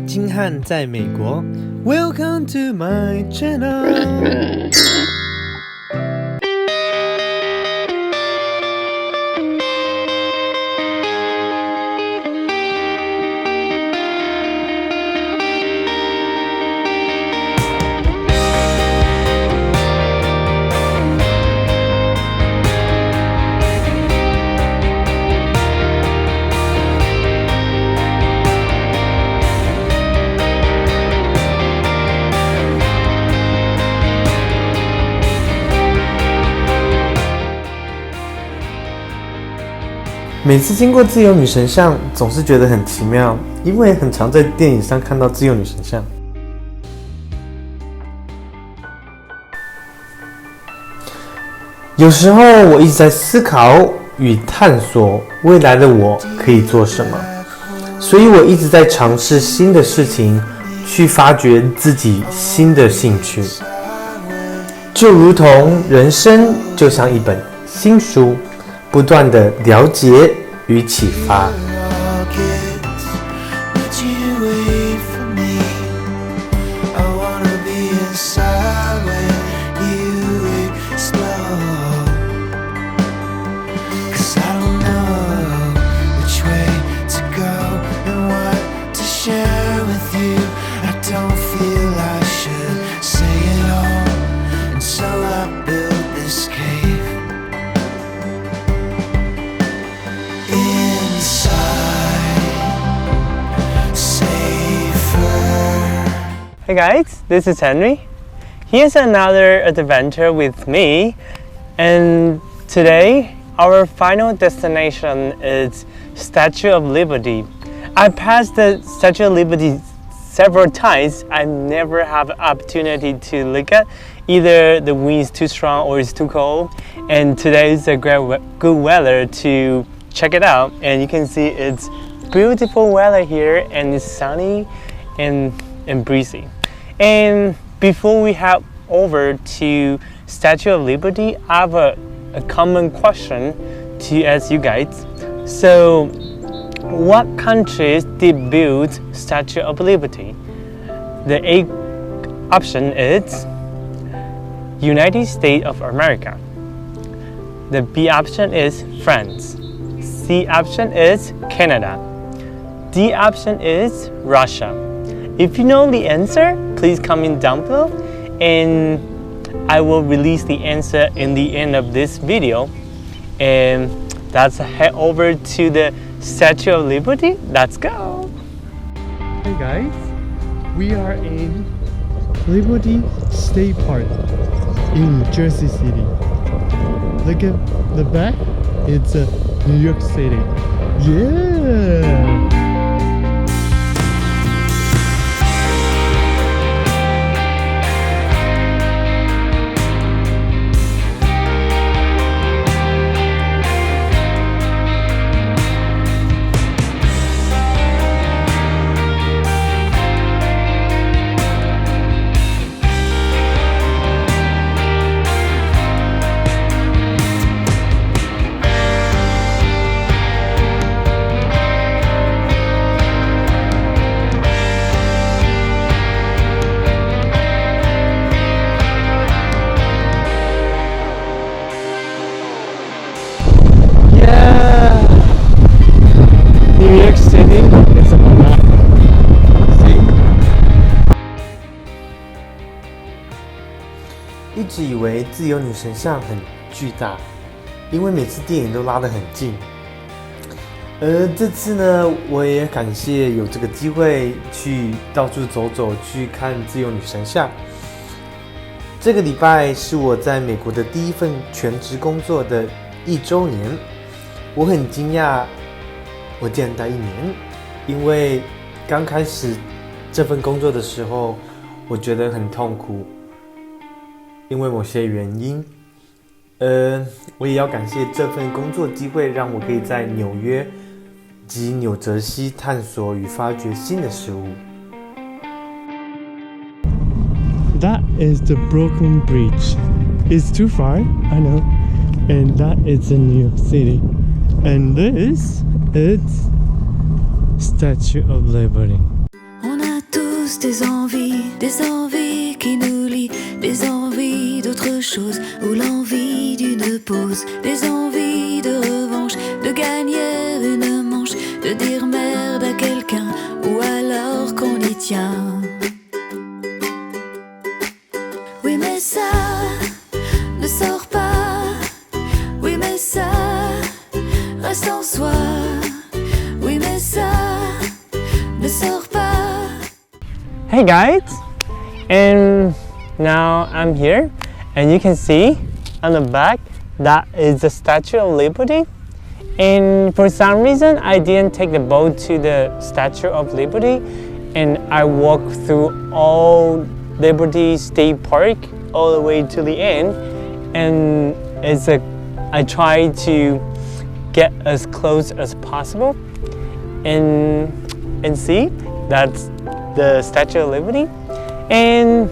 金翰在美国 Welcome to my channel 每次经过自由女神像，总是觉得很奇妙，因为很常在电影上看到自由女神像。有时候我一直在思考与探索未来的我可以做什么，所以我一直在尝试新的事情，去发掘自己新的兴趣。就如同人生就像一本新书，不断的了解与启发。Hey guys, this is Henry. Here's another adventure with me, and today our final destination is Statue of Liberty. I passed the Statue of Liberty several times. I never have an opportunity to look at. Either the wind is too strong or it's too cold, and today is a good weather to check it out. And you can see it's beautiful weather here, and it's sunny and breezy. And before we head over to Statue of Liberty, I have a common question to ask you guys. So, what countries did build Statue of Liberty? The A option is United States of America. The B option is France. C option is Canada. D option is Russia. If you know the answer, please comment down below, and I will release the answer in the end of this video. And let's head over to the Statue of Liberty. Let's go! Hey guys, we are in Liberty State Park in Jersey City. Look at the back, it's New York City. Yeah! New York City is a map. See? 一直以为自由女神像很巨大，因为每次电影都拉得很近。这次呢，我也感谢有这个机会去到处走走，去看自由女神像。这个礼拜是我在美国的第一份全职工作的1周年，我很惊讶。我竟然待1年，因为刚开始这份工作的时候，我觉得很痛苦，因为某些原因。我也要感谢这份工作机会，让我可以在纽约及纽泽西探索与发掘新的事物。That is the broken bridge. It's too far, I know. And that is in New York City. And this is Statue of Liberty. tous des envies qui nous lient, des envies d'autre chose, ou l'envie d'une pause, des envies de revanche, de gagner une manche, de dire merde à quelqu'un, ou alors qu'on y tient. Oui mais ça ne sort pas, oui mais ça reste en soi, oui mais ça ne sort pas. Hey guys, and now I'm here, and you can see on the back that is the Statue of Liberty. And for some reason I didn't take the boat to the Statue of Liberty, and I walked through all Liberty State Park all the way to the end, and I tried to get as close as possible and see that's the Statue of Liberty. And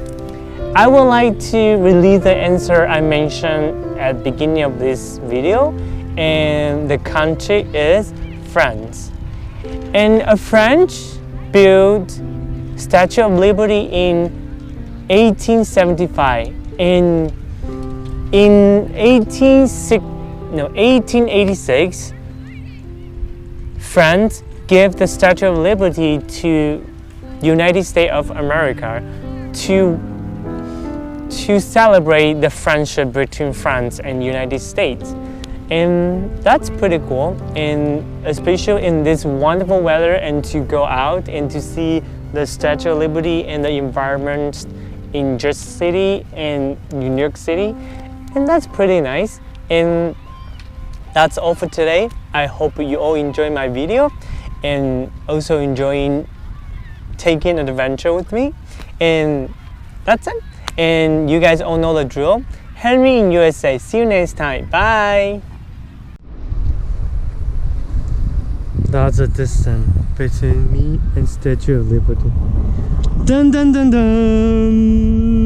I would like to release the answer I mentioned at the beginning of this video, and the country is France. And a French built Statue of Liberty in 1875. In 1886, France gave the Statue of Liberty to United States of America to celebrate the friendship between France and United States. And that's pretty cool, and especially in this wonderful weather, and to go out and to see the Statue of Liberty and the environment in Jersey City and New York City, and that's pretty nice. And that's all for today. I hope you all enjoy my video and also enjoying taking an adventure with me. And that's it. And you guys all know the drill. Henry in USA. See you next time. Bye. That's a distance between me and Statue of Liberty. Dun dun dun dun.